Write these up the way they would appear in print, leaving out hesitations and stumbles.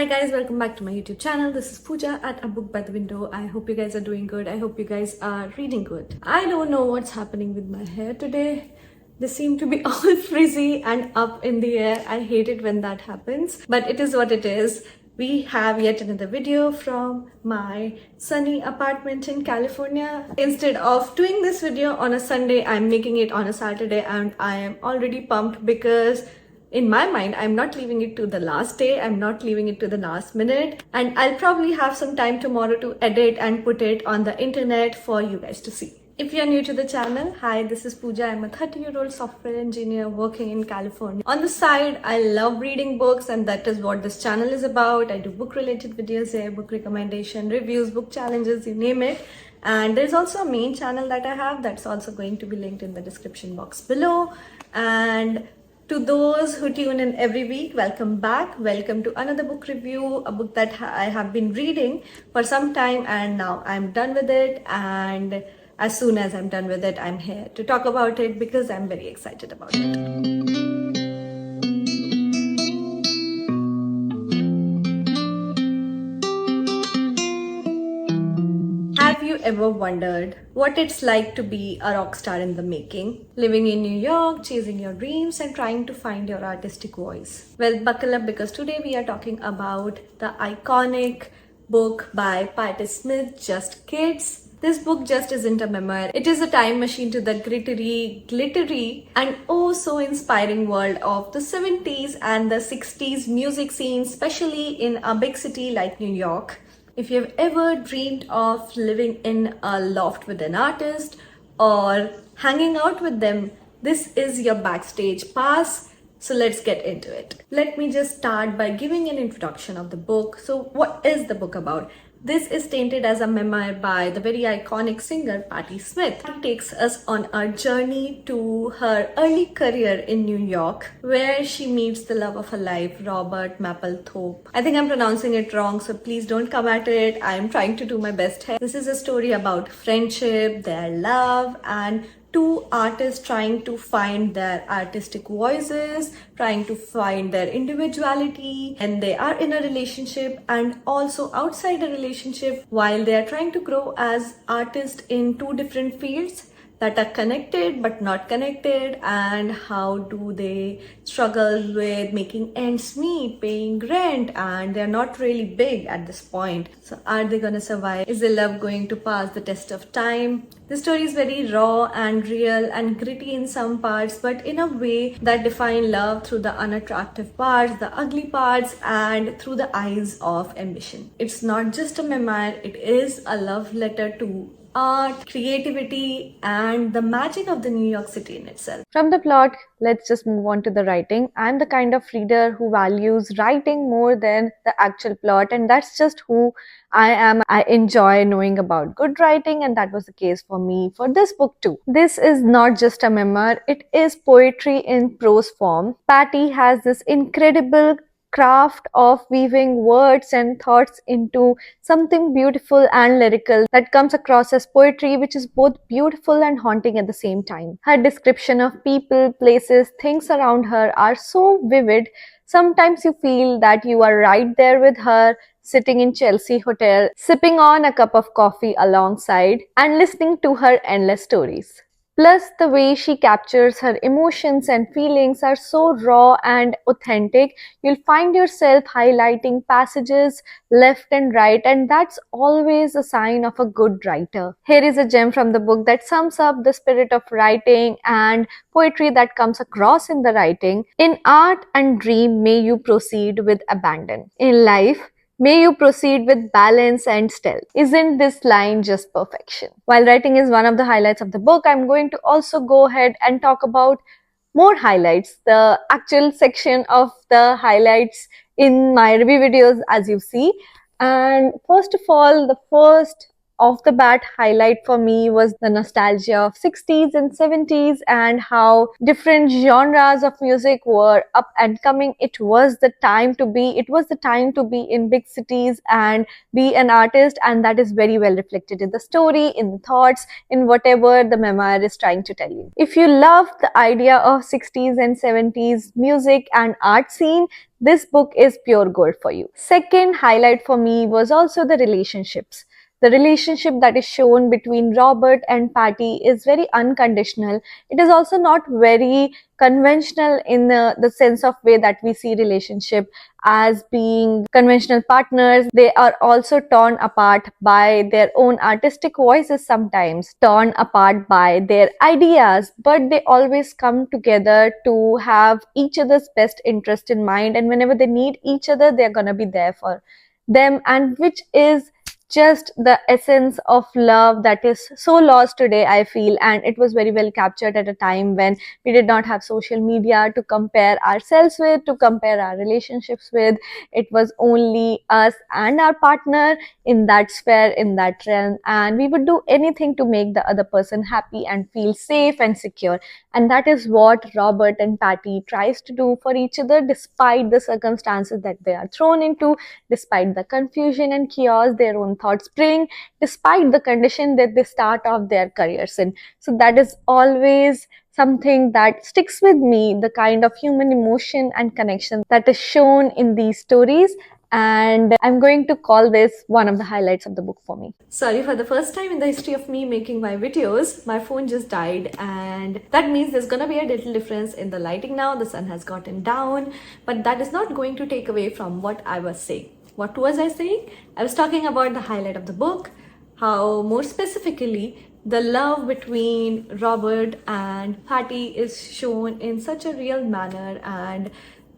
Hi guys, welcome back to my YouTube channel. This is Pooja at A Book by the Window. I hope you guys are doing good. I hope you guys are reading good. I don't know what's happening with my hair today. They seem to be all frizzy and up in the air. I hate it when that happens, but it is what it is. We have yet another video from my sunny apartment in California. Instead of doing this video on a Sunday, I'm making it on a Saturday, and I am already pumped because in my mind, I'm not leaving it to the last day, I'm not leaving it to the last minute, and I'll probably have some time tomorrow to edit and put it on the internet for you guys to see. If you're new to the channel, hi, this is Pooja. I'm a 30-year-old software engineer working in California. On the side, I love reading books, and that is what this channel is about. I do book-related videos here, book recommendation, reviews, book challenges, you name it. And there's also a main channel that I have that's also going to be linked in the description box below. And to those who tune in every week, welcome back. Welcome to another book review, a book that I have been reading for some time and now I'm done with it. And as soon as I'm done with it, I'm here to talk about it because I'm very excited about it. Have you ever wondered what it's like to be a rock star in the making? Living in New York, chasing your dreams, and trying to find your artistic voice? Well, buckle up because today we are talking about the iconic book by Patti Smith, Just Kids. This book just isn't a memoir. It is a time machine to the glittery, and oh so inspiring world of the 70s and the 60s music scene, especially in a big city like New York. If you've ever dreamed of living in a loft with an artist or hanging out with them, this is your backstage pass. So let's get into it. Let me just start by giving an introduction of the book. So what is the book about? This is tainted as a memoir by the very iconic singer Patti Smith. It takes us on a journey to her early career in New York, where she meets the love of her life, Robert Mapplethorpe. I think I'm pronouncing it wrong, so please don't come at it. I'm trying to do my best here. This is a story about friendship, their love, and two artists trying to find their artistic voices, trying to find their individuality, and they are in a relationship and also outside a relationship while they are trying to grow as artists in two different fields that are connected but not connected. And how do they struggle with making ends meet, paying rent, and they're not really big at this point. So are they gonna survive? Is their love going to pass the test of time? The story is very raw and real and gritty in some parts, but in a way that define love through the unattractive parts, the ugly parts, and through the eyes of ambition. It's not just a memoir, it is a love letter to art, creativity, and the magic of the New York City in itself. From the plot, let's just move on to the writing. I'm the kind of reader who values writing more than the actual plot, and that's just who I am. I enjoy knowing about good writing, and that was the case for me for this book too. This is not just a memoir, it is poetry in prose form. Patti has this incredible craft of weaving words and thoughts into something beautiful and lyrical that comes across as poetry, which is both beautiful and haunting at the same time. Her description of people, places, things around her are so vivid. Sometimes you feel that you are right there with her, sitting in Chelsea Hotel, sipping on a cup of coffee alongside and listening to her endless stories. Plus, the way she captures her emotions and feelings are so raw and authentic, you'll find yourself highlighting passages left and right, and that's always a sign of a good writer. Here is a gem from the book that sums up the spirit of writing and poetry that comes across in the writing. In art and dream, may you proceed with abandon. In life, may you proceed with balance and stealth. Isn't this line just perfection? While writing is one of the highlights of the book, I'm going to also go ahead and talk about more highlights, the actual section of the highlights in my review videos as you see. And first of all, the first off the bat highlight for me was the nostalgia of 60s and 70s and how different genres of music were up and coming. It was the time to be in big cities and be an artist, and that is very well reflected in the story, in the thoughts, in whatever the memoir is trying to tell you. If you love the idea of 60s and 70s music and art scene, this book is pure gold for you. Second highlight for me was also the relationships. The relationship that is shown between Robert and Patty is very unconditional. It is also not very conventional in the sense of way that we see relationship as being conventional partners. They are also torn apart by their own artistic voices, sometimes torn apart by their ideas, but they always come together to have each other's best interest in mind, and whenever they need each other, they're gonna be there for them, and which is just the essence of love that is so lost today, I feel. And it was very well captured at a time when we did not have social media to compare ourselves with, to compare our relationships with. It was only us and our partner in that sphere, in that realm, and we would do anything to make the other person happy and feel safe and secure. And that is what Robert and Patty tries to do for each other, despite the circumstances that they are thrown into, despite the confusion and chaos their own thoughts bring, despite the condition that they start off their careers in. So that is always something that sticks with me, the kind of human emotion and connection that is shown in these stories. And I'm going to call this one of the highlights of the book for me. Sorry, for the first time in the history of me making my videos, my phone just died, and that means there's gonna be a little difference in the lighting now. The sun has gotten down, but that is not going to take away from what I was saying. What was I saying? I was talking about the highlight of the book, how more specifically the love between Robert and Patty is shown in such a real manner, and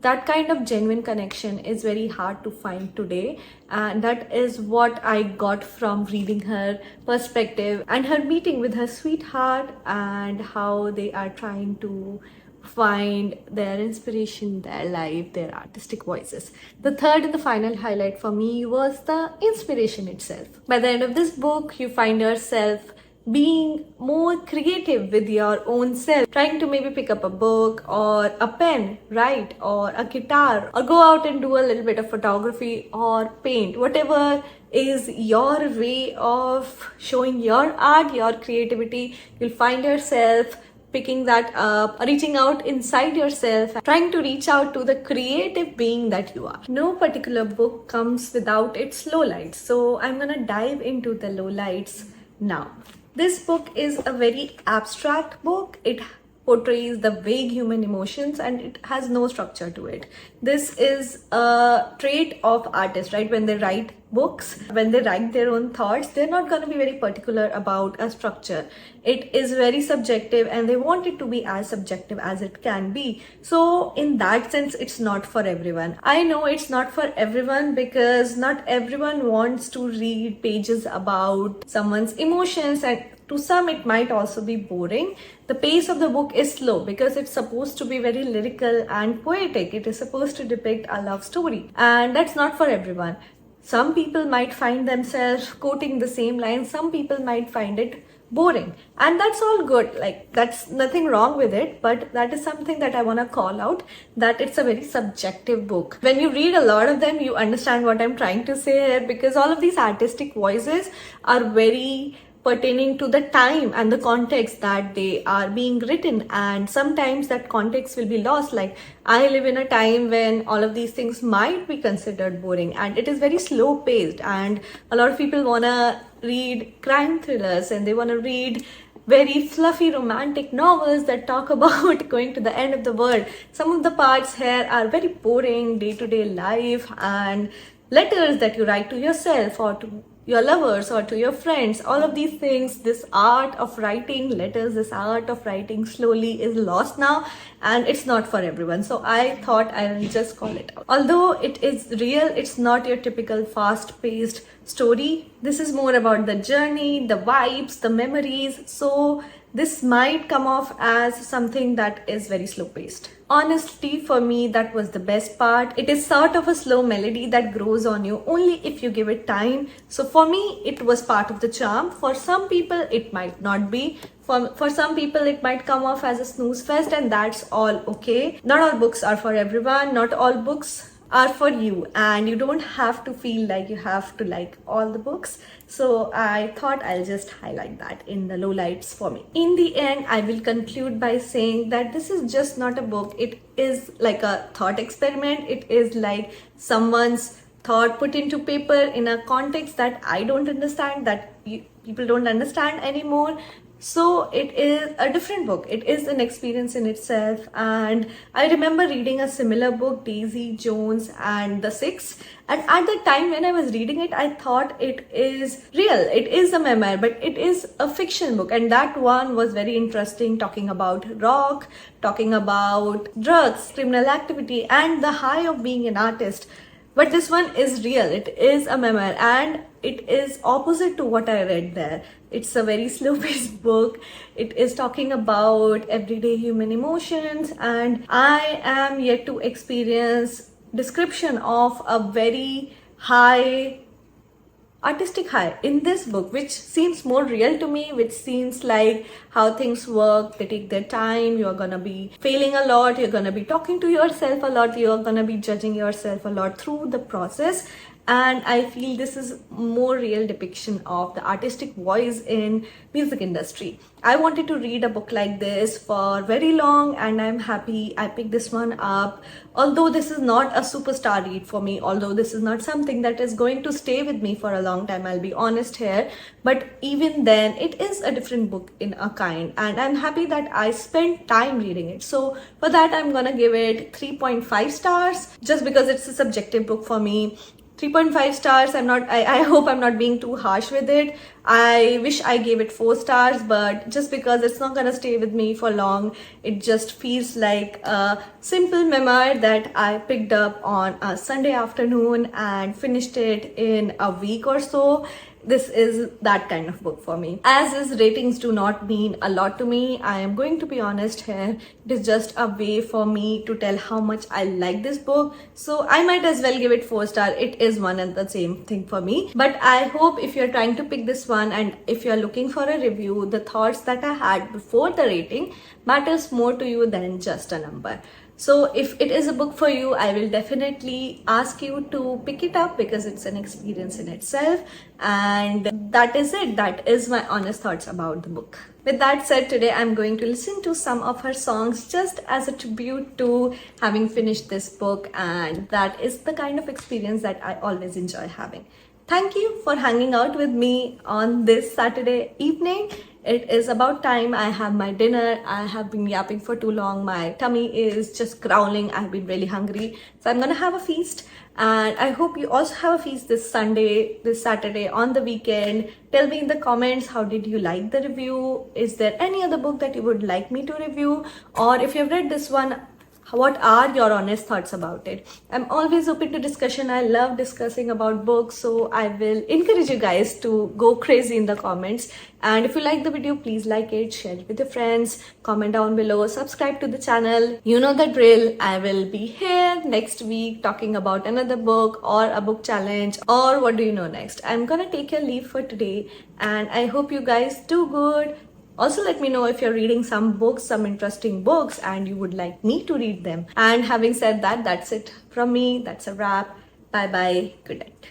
that kind of genuine connection is very hard to find today. And that is what I got from reading her perspective and her meeting with her sweetheart, and how they are trying to find their inspiration, their life, their artistic voices. The third and the final highlight for me was the inspiration itself. By the end of this book, you find yourself being more creative with your own self, trying to maybe pick up a book or a pen, write, or a guitar, or go out and do a little bit of photography or paint, whatever is your way of showing your art, your creativity. You'll find yourself picking that up, reaching out inside yourself, trying to reach out to the creative being that you are. No particular book comes without its lowlights, so I'm gonna dive into the lowlights now. This book is a very abstract book. It portrays the vague human emotions and it has no structure to it. This is a trait of artists, right? When they write books, when they write their own thoughts, they're not going to be very particular about a structure. It is very subjective and they want it to be as subjective as it can be. So in that sense, it's not for everyone. I know it's not for everyone because not everyone wants to read pages about someone's emotions, and to some it might also be boring. The pace of the book is slow because it's supposed to be very lyrical and poetic. It is supposed to depict a love story, and that's not for everyone. Some people might find themselves quoting the same line, some people might find it boring, and that's all good. Like, that's nothing wrong with it, but that is something that I want to call out, that it's a very subjective book. When you read a lot of them, you understand what I'm trying to say here, because all of these artistic voices are very pertaining to the time and the context that they are being written, and sometimes that context will be lost. Like, I live in a time when all of these things might be considered boring, and it is very slow paced, and a lot of people want to read crime thrillers and they want to read very fluffy romantic novels that talk about going to the end of the world. Some of the parts here are very boring day-to-day life and letters that you write to yourself or to your lovers or to your friends. All of these things, this art of writing letters, this art of writing slowly is lost now, and it's not for everyone. So I thought I'll just call it out. Although it is real, it's not your typical fast-paced story. This is more about the journey, the vibes, the memories. So this might come off as something that is very slow paced. Honestly, for me, that was the best part. It is sort of a slow melody that grows on you only if you give it time. So for me, it was part of the charm. For some people, it might not be. For some people, it might come off as a snooze fest, and that's all okay. Not all books are for everyone. Not all books are for you, and you don't have to feel like you have to like all the books. So I thought I'll just highlight that in the lowlights for me. In the end, I will conclude by saying that this is just not a book. It is like a thought experiment. It is like someone's thought put into paper in a context that I don't understand, that people don't understand anymore. So it is a different book. It is an experience in itself. And I remember reading a similar book, Daisy Jones and the Six. And at the time when I was reading it, I thought it is real. It is a memoir, but it is a fiction book. And that one was very interesting, talking about rock, talking about drugs, criminal activity, and the high of being an artist. But this one is real. It is a memoir, and it is opposite to what I read there. It's a very slow-paced book. It is talking about everyday human emotions, and I am yet to experience description of a very high artistic high in this book, which seems more real to me, which seems like how things work. They take their time. You're gonna be failing a lot, you're gonna be talking to yourself a lot, you're gonna be judging yourself a lot through the process. And I feel this is more real depiction of the artistic voice in music industry. I wanted to read a book like this for very long, and I'm happy I picked this one up. Although this is not a superstar read for me, although this is not something that is going to stay with me for a long time, I'll be honest here. But even then, it is a different book in a kind, and I'm happy that I spent time reading it. So for that, I'm gonna give it 3.5 stars, just because it's a subjective book for me. 3.5 stars. I hope I'm not being too harsh with it. I wish I gave it 4 stars, but just because it's not gonna stay with me for long, it just feels like a simple memoir that I picked up on a Sunday afternoon and finished it in a week or so. This is that kind of book for me. As is, ratings do not mean a lot to me. I am going to be honest here. It is just a way for me to tell how much I like this book. So I might as well give it 4 stars. It is one and the same thing for me. But I hope if you're trying to pick this one and if you're looking for a review, the thoughts that I had before the rating matters more to you than just a number. So if it is a book for you, I will definitely ask you to pick it up because it's an experience in itself. And that is it. That is my honest thoughts about the book. With that said, today I'm going to listen to some of her songs just as a tribute to having finished this book. And that is the kind of experience that I always enjoy having. Thank you for hanging out with me on this Saturday evening. It is about time I have my dinner. I have been yapping for too long. My tummy is just growling. I've been really hungry. So I'm gonna have a feast. And I hope you also have a feast this Sunday, this Saturday, on the weekend. Tell me in the comments, how did you like the review? Is there any other book that you would like me to review? Or if you've read this one, what are your honest thoughts about it? I'm always open to discussion. I love discussing about books, so I will encourage you guys to go crazy in the comments. And if you like the video, please like it, share it with your friends, comment down below, subscribe to the channel. You know the drill. I will be here next week talking about another book or a book challenge or what do you know next. I'm gonna take your leave for today, and I hope you guys do good. Also, let me know if you're reading some books, some interesting books, and you would like me to read them. And having said that, that's it from me. That's a wrap. Bye bye. Good night.